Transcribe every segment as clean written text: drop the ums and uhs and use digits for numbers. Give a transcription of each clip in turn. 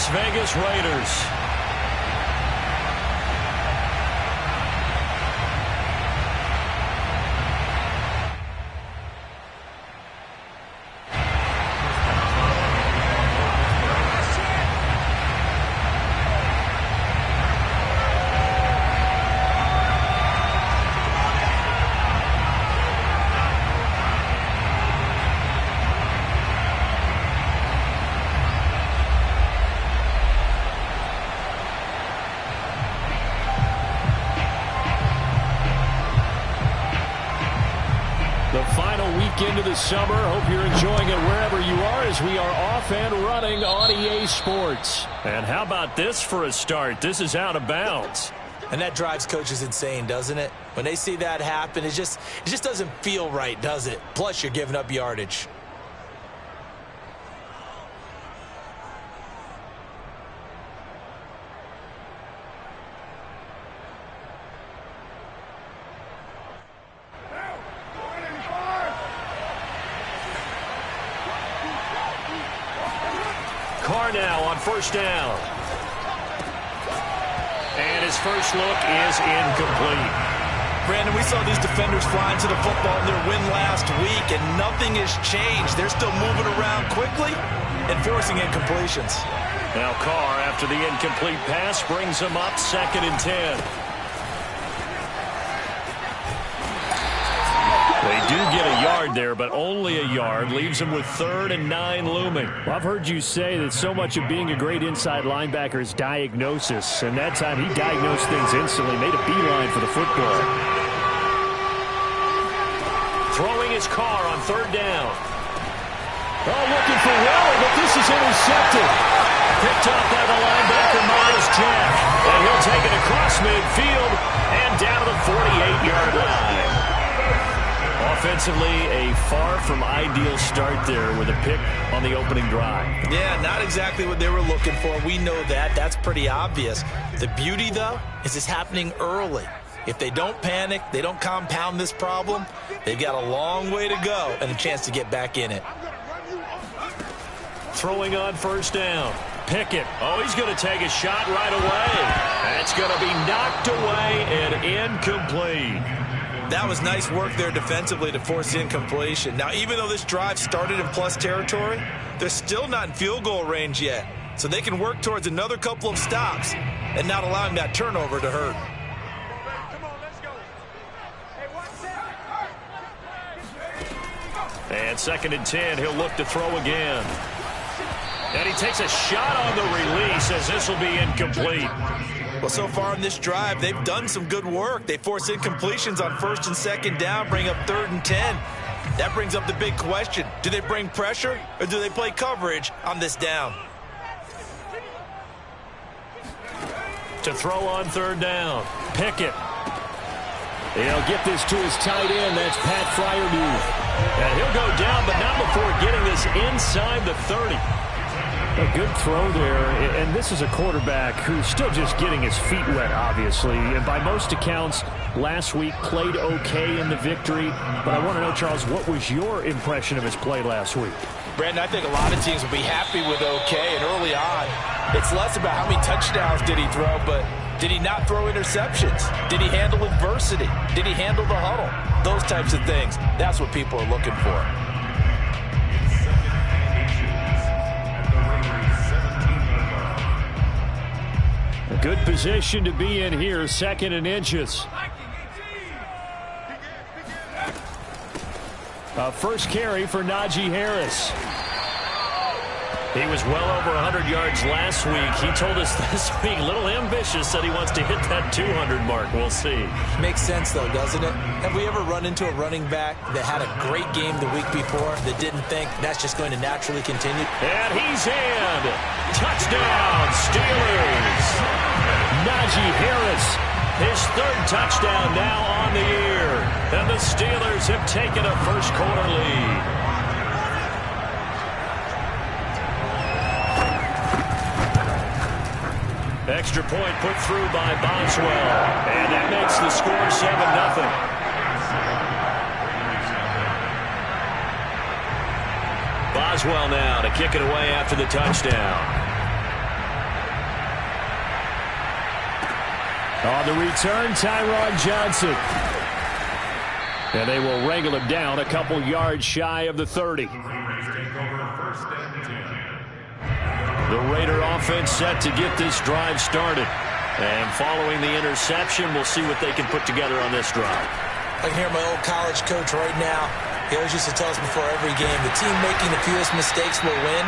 Las Vegas Raiders. The final weekend of the summer. Hope you're enjoying it wherever you are as we are off and running on EA Sports. And how about this for a start? This is out of bounds. And that drives coaches insane, doesn't it? When they see that happen, it just doesn't feel right, does it? Plus, you're giving up yardage. Carr now on first down. And his first look is incomplete. Brandon, we saw these defenders flying to the football in their win last week, and nothing has changed. They're still moving around quickly and forcing incompletions. Now Carr, after the incomplete pass, brings him up 2nd and 10. They do get a yard there, but only a yard. Leaves them with 3rd and 9 looming. Well, I've heard you say that so much of being a great inside linebacker is diagnosis. And that time he diagnosed things instantly, made a beeline for the football. Throwing his Carr on 3rd down. Oh, looking for Waller, but this is intercepted. Picked up by the linebacker, Myles Jack. And he'll take it across midfield and down to the 48-yard line. Offensively, a far from ideal start there with a pick on the opening drive. Yeah, not exactly what they were looking for. We know that. That's pretty obvious. The beauty, though, is it's happening early. If they don't panic, they don't compound this problem, they've got a long way to go and a chance to get back in it. Throwing on first down. Pickett. Oh, he's going to take a shot right away. That's going to be knocked away and incomplete. That was nice work there defensively to force incompletion. Now, even though this drive started in plus territory, they're still not in field goal range yet. So they can work towards another couple of stops and not allowing that turnover to hurt. And 2nd and 10, he'll look to throw again. And he takes a shot on the release as this will be incomplete. Well, so far in this drive, they've done some good work. They force incompletions on 1st and 2nd down, bring up 3rd and 10. That brings up the big question. Do they bring pressure or do they play coverage on this down? To throw on 3rd down. Pickett. He'll get this to his tight end. That's Pat Freiermuth. And he'll go down, but not before getting this inside the 30. A good throw there, and this is a quarterback who's still just getting his feet wet, obviously. And by most accounts, last week played okay in the victory. But I want to know, Charles, what was your impression of his play last week? Brandon, I think a lot of teams will be happy with okay, and early on, it's less about how many touchdowns did he throw, but did he not throw interceptions? Did he handle adversity? Did he handle the huddle? Those types of things. That's what people are looking for. A good position to be in here, 2nd and inches. First carry for Najee Harris. He was well over 100 yards last week. He told us this week, a little ambitious, that he wants to hit that 200 mark. We'll see. Makes sense, though, doesn't it? Have we ever run into a running back that had a great game the week before that didn't think that's just going to naturally continue? And he's in. Touchdown, Steelers. Najee Harris. His 3rd touchdown now on the year. And the Steelers have taken a first-quarter lead. Extra point put through by Boswell. And that makes the score 7-0. Boswell now to kick it away after the touchdown. On the return, Tyron Johnson. And they will wrangle him down a couple yards shy of the 30. The Raider offense set to get this drive started. And following the interception, we'll see what they can put together on this drive. I can hear my old college coach right now. He always used to tell us before every game, the team making the fewest mistakes will win.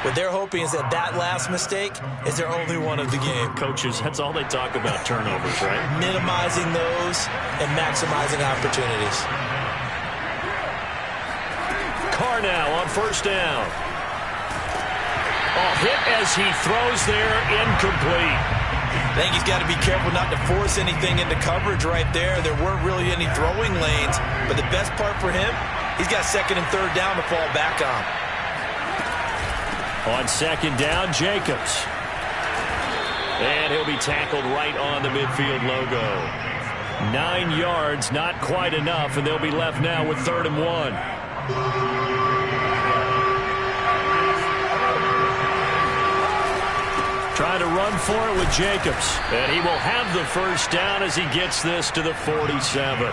What they're hoping is that last mistake is their only one of the game. Coaches, that's all they talk about, turnovers, right? Minimizing those and maximizing opportunities. Carr now on first down. Oh, hit as he throws there, incomplete. I think he's got to be careful not to force anything into coverage right there. There weren't really any throwing lanes, but the best part for him, he's got second and third down to fall back on. On second down, Jacobs. And he'll be tackled right on the midfield logo. 9 yards, not quite enough, and they'll be left now with 3rd and 1. Trying to run for it with Jacobs. And he will have the first down as he gets this to the 47.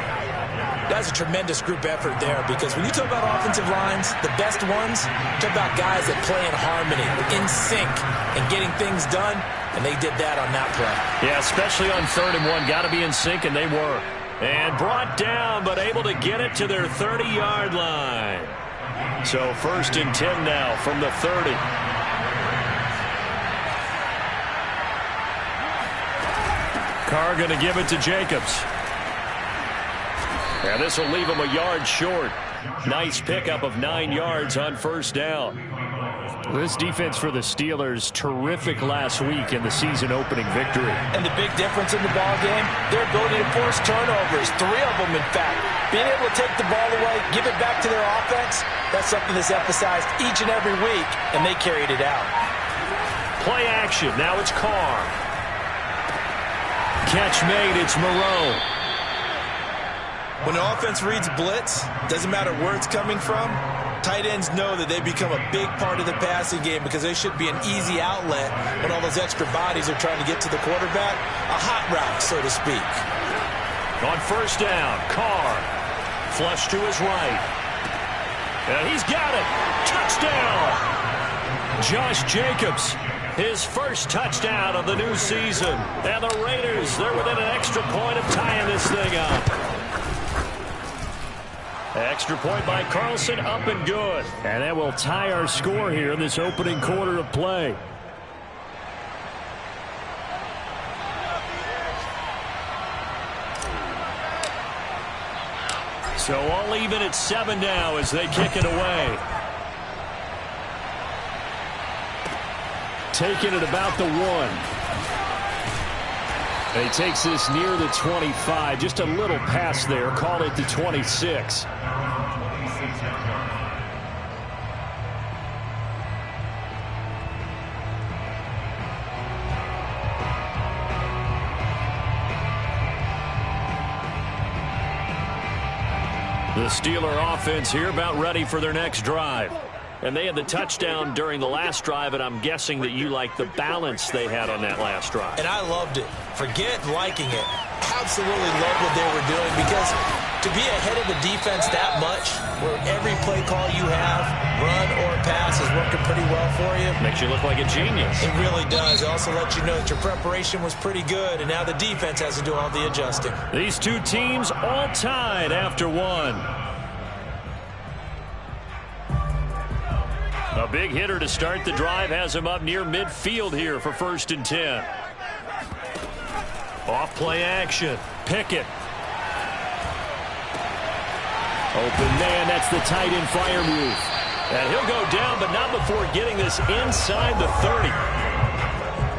That's a tremendous group effort there, because when you talk about offensive lines, the best ones, talk about guys that play in harmony, in sync, and getting things done, and they did that on that play. Yeah, especially on 3rd and 1. Got to be in sync, and they were. And brought down, but able to get it to their 30-yard line. So 1st and 10 now from the 30. Carr going to give it to Jacobs. And this will leave him a yard short. Nice pickup of 9 yards on first down. This defense for the Steelers, terrific last week in the season-opening victory. And the big difference in the ball game, their ability to force turnovers, 3 of them, in fact. Being able to take the ball away, give it back to their offense, that's something that's emphasized each and every week, and they carried it out. Play action. Now it's Carr. Catch made. It's Moreau. When the offense reads blitz, doesn't matter where it's coming from, tight ends know that they become a big part of the passing game, because they should be an easy outlet when all those extra bodies are trying to get to the quarterback. A hot route, so to speak. On first down, Carr. Flush to his right. And he's got it. Touchdown. Josh Jacobs. His first touchdown of the new season. And the Raiders, they're within an extra point of tying this thing up. Extra point by Carlson, up and good. And that will tie our score here in this opening quarter of play. So all even at 7 now as they kick it away. Taking it about the 1. And he takes this near the 25. Just a little pass there. Call it the 26. The Steeler offense here about ready for their next drive. And they had the touchdown during the last drive, and I'm guessing that you like the balance they had on that last drive. And I loved it. Forget liking it. Absolutely loved what they were doing, because to be ahead of the defense that much, where every play call you have, run or pass, is working pretty well for you. Makes you look like a genius. It really does. It also lets you know that your preparation was pretty good, and now the defense has to do all the adjusting. These two teams all tied after 1. A big hitter to start the drive has him up near midfield here for 1st and 10. Off play action. Pickett. Open man, that's the tight end fire move. And he'll go down, but not before getting this inside the 30.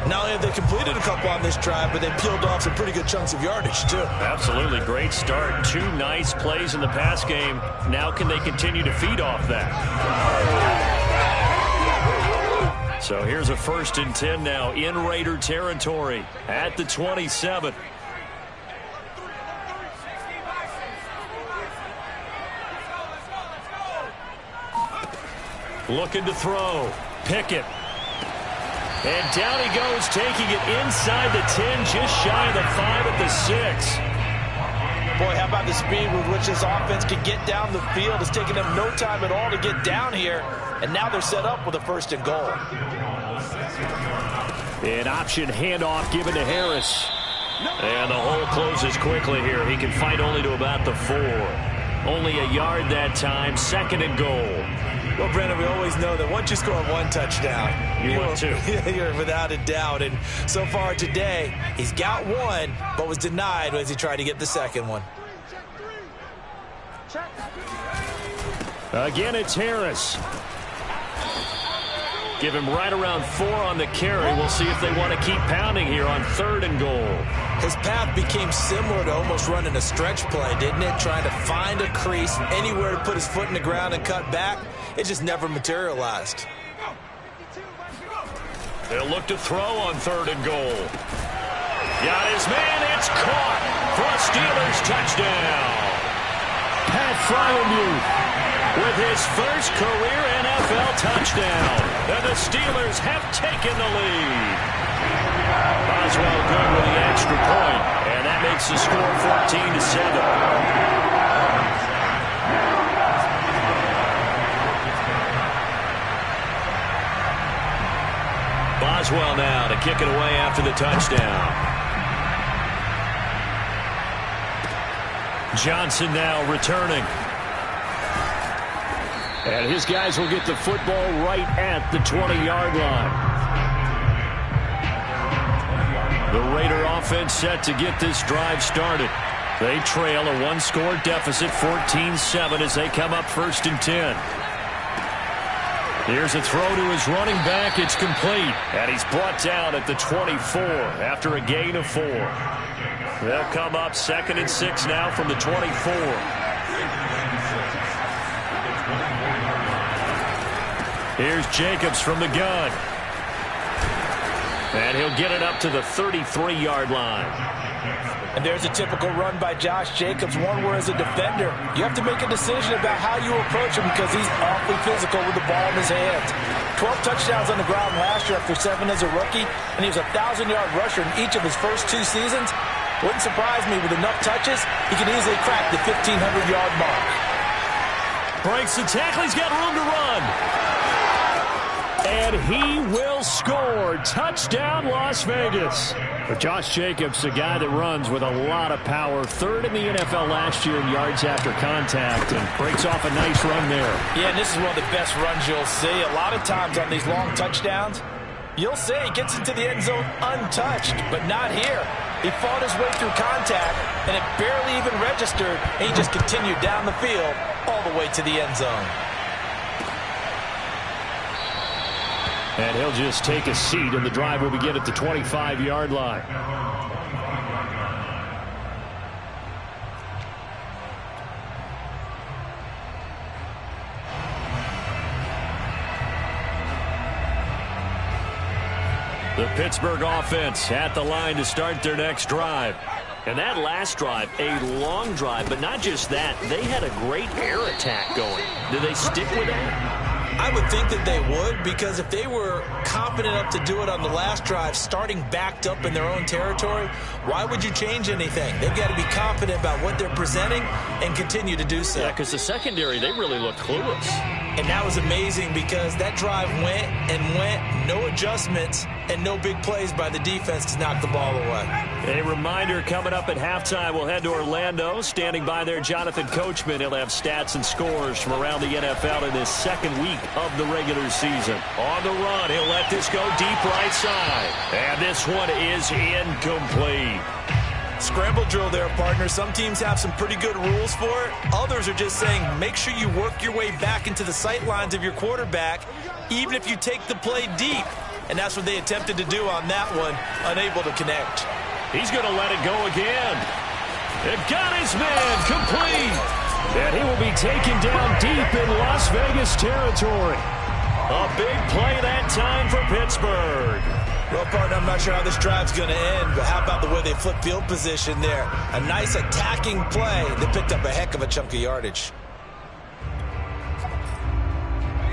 Not only have they completed a couple on this drive, but they peeled off some pretty good chunks of yardage, too. Absolutely. Great start. 2 nice plays in the pass game. Now can they continue to feed off that? So here's a 1st and 10 now in Raider territory at the 27. Looking to throw. Pickett. And down he goes, taking it inside the 10, just shy of the 5 at the 6. Boy, how about the speed with which this offense can get down the field? It's taken them no time at all to get down here, and now they're set up with a 1st and goal. An option handoff given to Harris. And the hole closes quickly here. He can fight only to about the 4. Only a yard that time, 2nd and goal. Well, Brennan, we always know that once you score 1 touchdown, you're 2. You're without a doubt. And so far today, he's got 1, but was denied as he tried to get the 2nd one. Again, it's Harris. Give him right around 4 on the carry. We'll see if they want to keep pounding here on 3rd and goal. His path became similar to almost running a stretch play, didn't it? Trying to find a crease, anywhere to put his foot in the ground and cut back. It just never materialized. They'll look to throw on 3rd and goal. Got his man. It's caught for a Steelers touchdown. Pat Fryermuth with his first career NFL touchdown. And the Steelers have taken the lead. Boswell good with the extra point, and that makes the score 14-7. Boswell now to kick it away after the touchdown. Johnson now returning. And his guys will get the football right at the 20-yard line. The Raider offense set to get this drive started. They trail a 1-score deficit, 14-7, as they come up 1st and 10. Here's a throw to his running back. It's complete. And he's brought down at the 24 after a gain of 4. They'll come up 2nd and 6 now from the 24. Here's Jacobs from the gun. And he'll get it up to the 33-yard line. And there's a typical run by Josh Jacobs, one where as a defender, you have to make a decision about how you approach him because he's awfully physical with the ball in his hands. 12 touchdowns on the ground last year after 7 as a rookie, and he was a 1,000-yard rusher in each of his first 2 seasons. Wouldn't surprise me with enough touches, he could easily crack the 1,500-yard mark. Breaks the tackle, he's got room to run. And he will score. Touchdown, Las Vegas. But Josh Jacobs, a guy that runs with a lot of power. 3rd in the NFL last year in yards after contact, and breaks off a nice run there. Yeah, and this is one of the best runs you'll see. A lot of times on these long touchdowns, you'll see he gets into the end zone untouched, but not here. He fought his way through contact, and it barely even registered, and he just continued down the field all the way to the end zone. And he'll just take a seat, and the drive will begin at the 25-yard line. The Pittsburgh offense at the line to start their next drive. And that last drive, a long drive, but not just that. They had a great air attack going. Do they stick with that? I would think that they would, because if they were confident enough to do it on the last drive, starting backed up in their own territory, why would you change anything? They've got to be confident about what they're presenting and continue to do so. Yeah, because the secondary, they really look clueless. And that was amazing because that drive went and went, no adjustments, and no big plays by the defense to knock the ball away. A reminder, coming up at halftime, we'll head to Orlando. Standing by there, Jonathan Coachman. He'll have stats and scores from around the NFL in his 2nd week of the regular season. On the run, he'll let this go deep right side. And this one is incomplete. Scramble drill there, partner. Some teams have some pretty good rules for it. Others are just saying make sure you work your way back into the sight lines of your quarterback, even if you take the play deep. And that's what they attempted to do on that one, unable to connect. He's going to let it go again. They've got his man complete. And he will be taken down deep in Las Vegas territory. A big play that time for Pittsburgh. Well, partner, I'm not sure how this drive's going to end, but how about the way they flip field position there? A nice attacking play that picked up a heck of a chunk of yardage.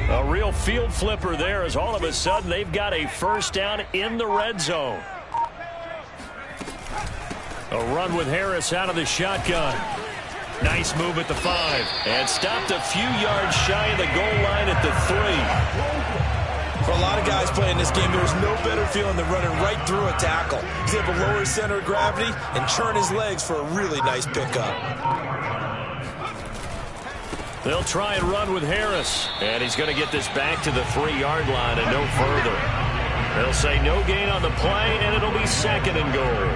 A real field flipper there as all of a sudden they've got a first down in the red zone. A run with Harris out of the shotgun. Nice move at the 5. And stopped a few yards shy of the goal line at the 3. For a lot of guys playing this game, there's no better feeling than running right through a tackle. He's able to lower his center of gravity and churn his legs for a really nice pickup. They'll try and run with Harris. And he's going to get this back to the 3-yard line and no further. They'll say no gain on the play, and it'll be 2nd and goal.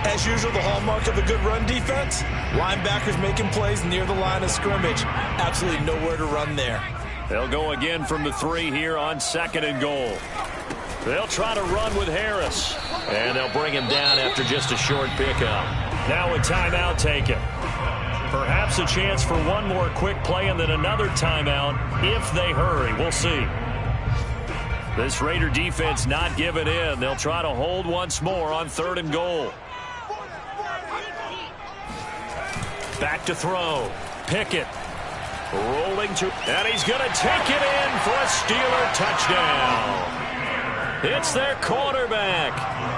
As usual, the hallmark of a good run defense, linebackers making plays near the line of scrimmage. Absolutely nowhere to run there. They'll go again from the 3 here on 2nd and goal. They'll try to run with Harris. And they'll bring him down after just a short pickup. Now a timeout taken. Perhaps a chance for one more quick play and then another timeout if they hurry. We'll see. This Raider defense not giving in. They'll try to hold once more on 3rd and goal. Back to throw. Pickett rolling to, and he's going to take it in for a Steeler touchdown. It's their quarterback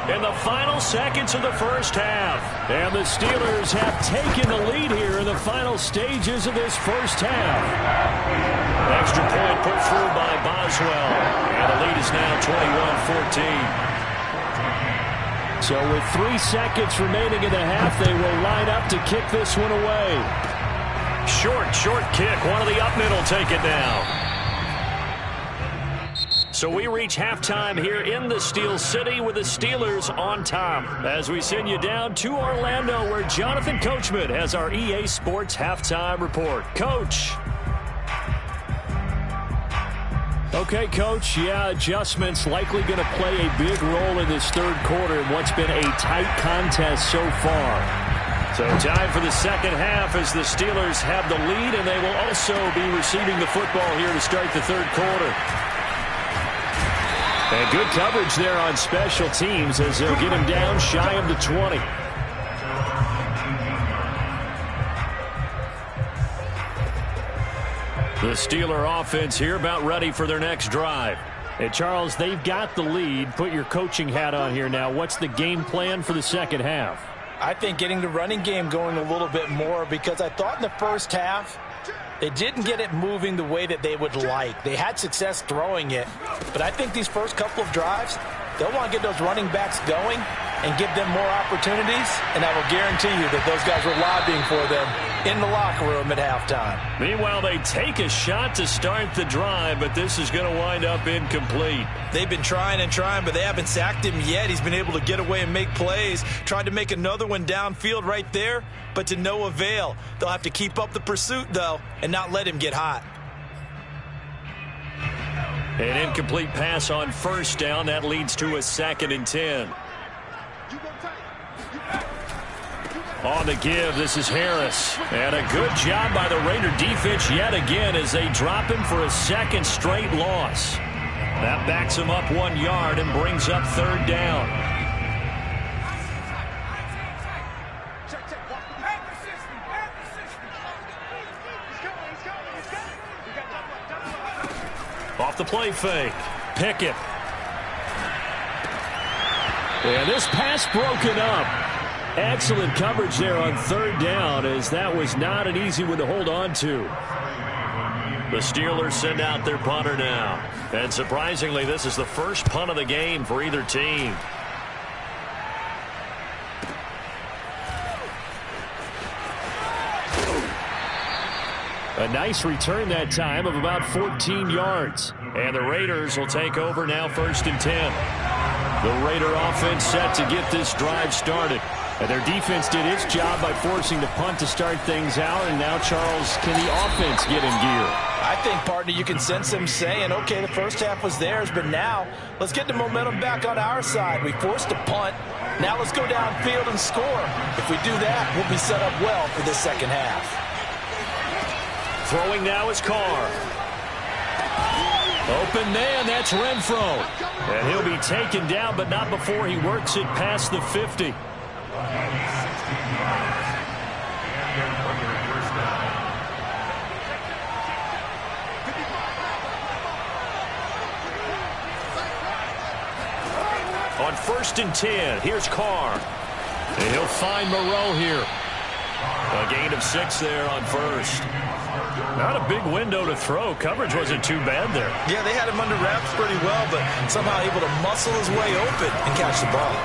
in the final seconds of the first half. And the Steelers have taken the lead here in the final stages of this first half. Extra point put through by Boswell. And the lead is now 21-14. So with 3 seconds remaining in the half, they will line up to kick this one away. Short kick. One of the up mid will take it now. So we reach halftime here in the Steel City with the Steelers on top. As we send you down to Orlando where Jonathan Coachman has our EA Sports halftime report. Coach. Okay, Coach, adjustments likely going to play a big role in this 3rd quarter in what's been a tight contest so far. So time for the 2nd half as the Steelers have the lead, and they will also be receiving the football here to start the 3rd quarter. And good coverage there on special teams as they'll get him down shy of the 20. The Steeler offense here about ready for their next drive. Hey, Charles, they've got the lead. Put your coaching hat on here now. What's the game plan for the 2nd half? I think getting the running game going a little bit more because I thought in the first half they didn't get it moving the way that they would like. They had success throwing it, but I think these first couple of drives, they'll want to get those running backs going and give them more opportunities, and I will guarantee you that those guys were lobbying for them in the locker room at halftime. Meanwhile, they take a shot to start the drive, but this is going to wind up incomplete. They've been trying and trying, but they haven't sacked him yet. He's been able to get away and make plays. Tried to make another one downfield right there, but to no avail. They'll have to keep up the pursuit, though, and not let him get hot. An incomplete pass on 1st down. That leads to a 2nd and 10. On the give, this is Harris. And a good job by the Raider defense yet again as they drop him for a 2nd straight loss. That backs him up 1 yard and brings up 3rd down. Off the play fake. Pickett. And this pass broken up. Excellent coverage there on 3rd down as that was not an easy one to hold on to. The Steelers send out their punter now. And surprisingly, this is the first punt of the game for either team. A nice return that time of about 14 yards. And the Raiders will take over now 1st and 10. The Raider offense set to get this drive started. And their defense did its job by forcing the punt to start things out. And now, Charles, can the offense get in gear? I think, partner, you can sense them saying, okay, the first half was theirs, but now let's get the momentum back on our side. We forced a punt. Now let's go downfield and score. If we do that, we'll be set up well for the 2nd half. Throwing now is Carr. Open man, that's Renfro. And he'll be taken down, but not before he works it past the 50. On 1st and 10, here's Carr. And he'll find Moreau here. A gain of 6 there on 1st. Not a big window to throw. Coverage wasn't too bad there. Yeah, they had him under wraps pretty well, but somehow able to muscle his way open and catch the ball.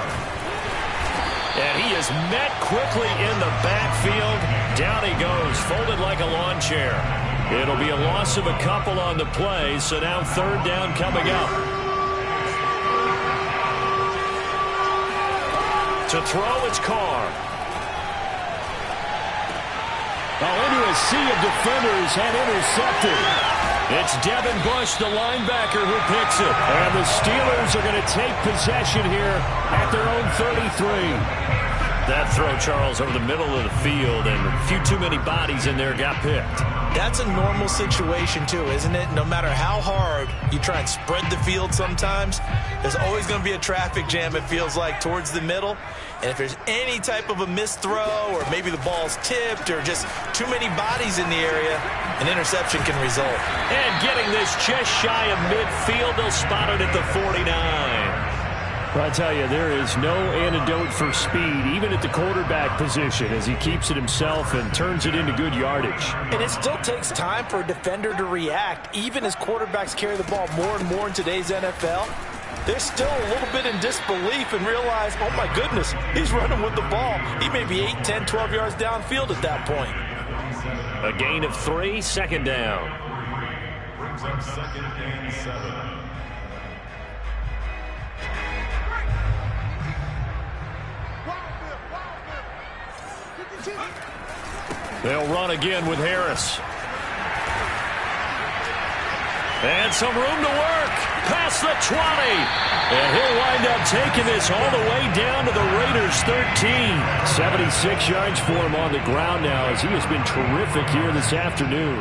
And he is met quickly in the backfield. Down he goes, folded like a lawn chair. It'll be a loss of a couple on the play, so now 3rd down coming up. To throw, it's Carr. Into a sea of defenders and intercepted. It's Devin Bush, the linebacker, who picks it. And the Steelers are going to take possession here at their own 33. That throw, Charles, over the middle of the field, and a few too many bodies in there got picked. That's a normal situation, too, isn't it? No matter how hard you try and spread the field sometimes, there's always going to be a traffic jam, it feels like, towards the middle. And if there's any type of a missed throw or maybe the ball's tipped or just too many bodies in the area, an interception can result. And getting this just shy of midfield, they'll spot it at the 49. I tell you, there is no antidote for speed, even at the quarterback position, as he keeps it himself and turns it into good yardage. And it still takes time for a defender to react, even as quarterbacks carry the ball more and more in today's NFL. They're still a little bit in disbelief and realize, oh my goodness, he's running with the ball. He may be 8, 10, 12 yards downfield at that point. A gain of 3, 2nd down. Brings up 2nd and 7. They'll run again with Harris. And some room to work. Past the 20. And he'll wind up taking this all the way down to the Raiders' 13. 76 yards for him on the ground now, as he has been terrific here this afternoon.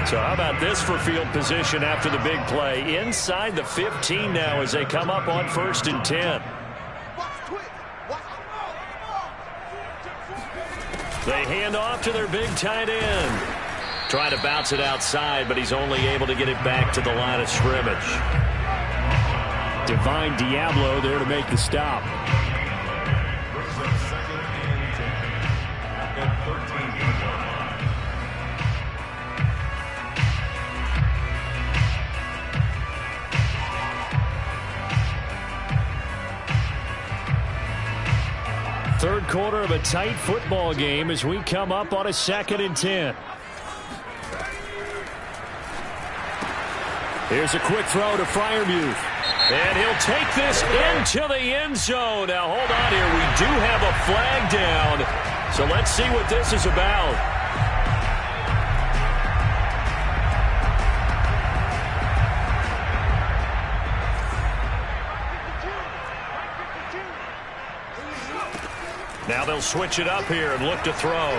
So how about this for field position after the big play? Inside the 15 now as they come up on 1st and 10. They hand off to their big tight end. Trying to bounce it outside, but he's only able to get it back to the line of scrimmage. Divine Diablo there to make the stop. Third quarter of a tight football game as we come up on a 2nd and 10. Here's a quick throw to Freiermuth. And he'll take this into the end zone. Now, hold on here. We do have a flag down. So let's see what this is about. Now they'll switch it up here and look to throw.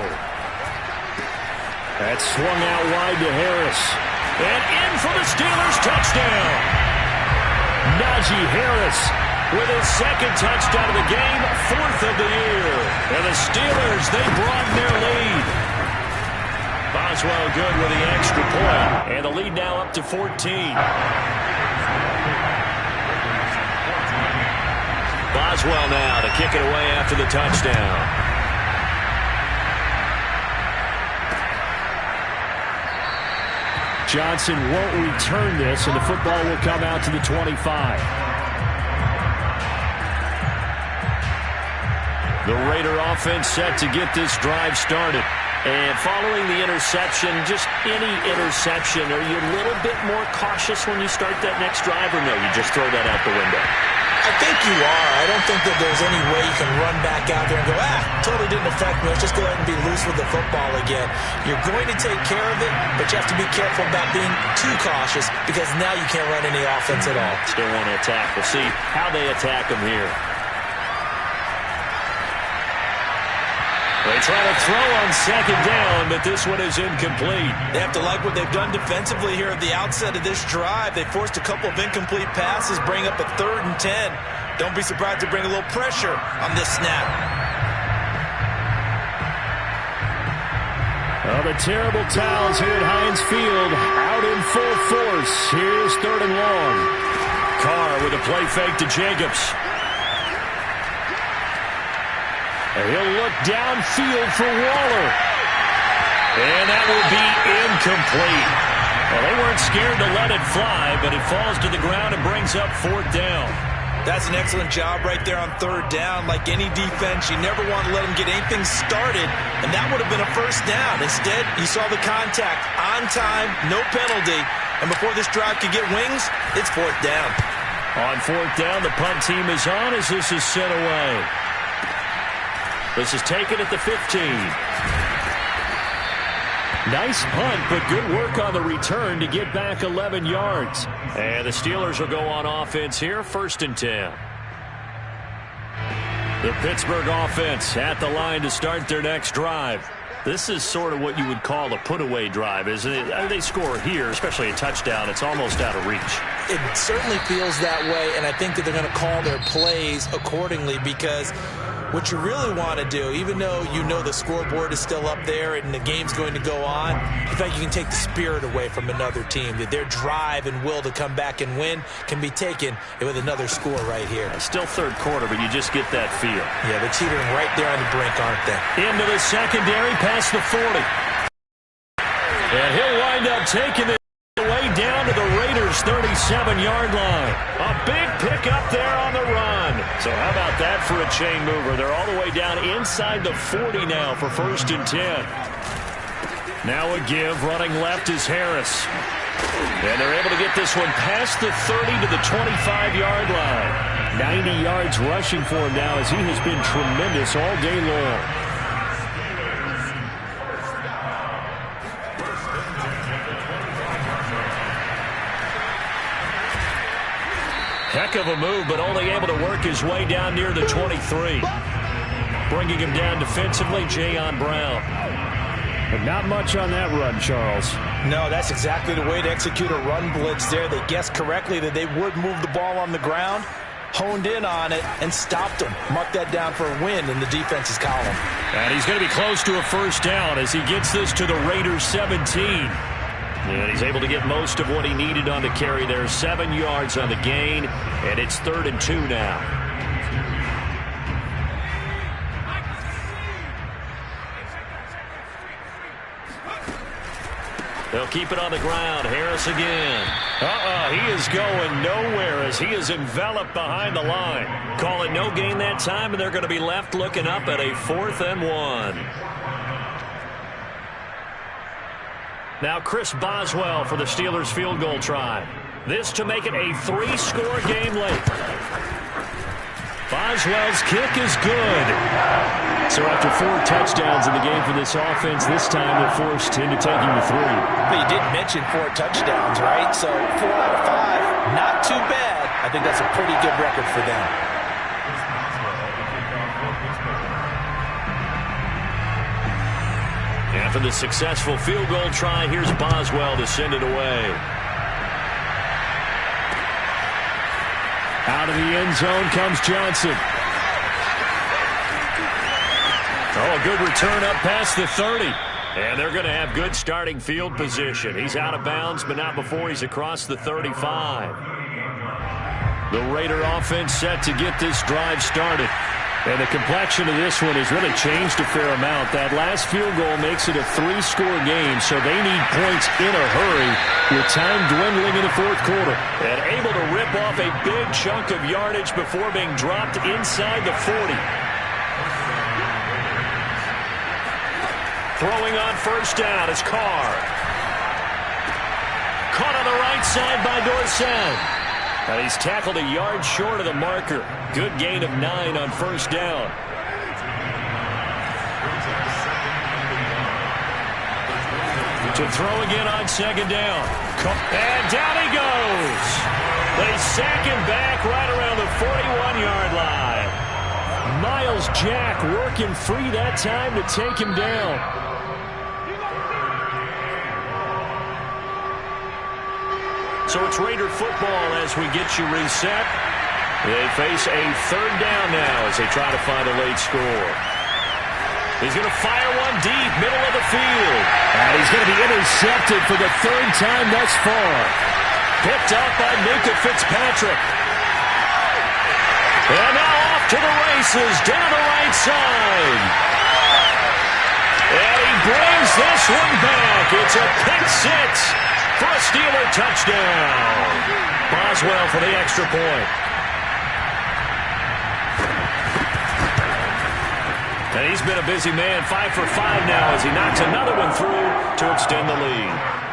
That's swung out wide to Harris. And in for the Steelers, touchdown. Najee Harris with his 2nd touchdown of the game, 4th of the year. And the Steelers, they broaden their lead. Boswell good with the extra point. And the lead now up to 14. Boswell now to kick it away after the touchdown. Johnson won't return this, and the football will come out to the 25. The Raider offense set to get this drive started. And following the interception, just any interception, are you a little bit more cautious when you start that next drive, or no, you just throw that out the window? I think you are. I don't think that there's any way you can run back out there and go, totally didn't affect me. Let's just go ahead and be loose with the football again. You're going to take care of it, but you have to be careful about being too cautious because now you can't run any offense at all. Still want to attack. We'll see how they attack them here. They try to throw on 2nd down, but this one is incomplete. They have to like what they've done defensively here at the outset of this drive. They forced a couple of incomplete passes, bring up a 3rd and 10. Don't be surprised to bring a little pressure on this snap. Well, the terrible towels here at Heinz Field out in full force. Here's 3rd and long. Carr with a play fake to Jacobs. And he'll look downfield for Waller. And that will be incomplete. Well, they weren't scared to let it fly, but it falls to the ground and brings up 4th down. That's an excellent job right there on 3rd down. Like any defense, you never want to let them get anything started, and that would have been a 1st down. Instead, you saw the contact on time, no penalty, and before this drive could get wings, it's 4th down. On 4th down, the punt team is on as this is sent away. This is taken at the 15. Nice punt, but good work on the return to get back 11 yards. And the Steelers will go on offense here, 1st and 10. The Pittsburgh offense at the line to start their next drive. This is sort of what you would call a put-away drive, isn't it? They score here, especially a touchdown. It's almost out of reach. It certainly feels that way, and I think that they're going to call their plays accordingly because what you really want to do, even though you know the scoreboard is still up there and the game's going to go on, in fact, you can take the spirit away from another team. That their drive and will to come back and win can be taken with another score right here. Still 3rd quarter, but you just get that feel. Yeah, they're teetering right there on the brink, aren't they? Into the secondary, past the 40. And he'll wind up taking it away down to the Raiders' 37-yard line. A big pickup there on the run. So how about that for a chain mover? They're all the way down inside the 40 now for 1st and 10. Now a give. Running left is Harris. And they're able to get this one past the 30 to the 25-yard line. 90 yards rushing for him now as he has been tremendous all day long. Heck of a move, but only able to work his way down near the 23. Bringing him down defensively, Jayon Brown. But not much on that run, Charles. No, that's exactly the way to execute a run blitz there. They guessed correctly that they would move the ball on the ground, honed in on it, and stopped them. Mark that down for a win in the defense's column. And he's going to be close to a 1st down as he gets this to the Raiders' 17. And he's able to get most of what he needed on the carry there. 7 yards on the gain, and it's 3rd and 2 now. They'll keep it on the ground. Harris again. He is going nowhere as he is enveloped behind the line. Call it no gain that time, and they're going to be left looking up at a 4th and 1. Now Chris Boswell for the Steelers field goal try. This to make it a 3-score game late. Boswell's kick is good. So after 4 touchdowns in the game for this offense, this time they're forced into taking the 3. But you did mention 4 touchdowns, right? So 4 out of 5, not too bad. I think that's a pretty good record for them. After the successful field goal try, here's Boswell to send it away. Out of the end zone comes Johnson. Oh, a good return up past the 30. And they're going to have good starting field position. He's out of bounds, but not before he's across the 35. The Raider offense set to get this drive started. And the complexion of this one has really changed a fair amount. That last field goal makes it a 3-score game, so they need points in a hurry with time dwindling in the 4th quarter. And able to rip off a big chunk of yardage before being dropped inside the 40. Throwing on 1st down is Carr. Caught on the right side by Dorsett. And he's tackled a yard short of the marker. Good gain of 9 on 1st down. To throw again on 2nd down. And down he goes. They sack him back right around the 41-yard line. Miles Jack working free that time to take him down. So it's Raider football as we get you reset. They face a 3rd down now as they try to find a late score. He's going to fire one deep, middle of the field. And he's going to be intercepted for the 3rd time thus far. Picked up by Minkah Fitzpatrick. And now off to the races down the right side. And he brings this one back. It's a pick six for a Steeler touchdown. Boswell for the extra point. And he's been a busy man, 5 for 5 now as he knocks another one through to extend the lead.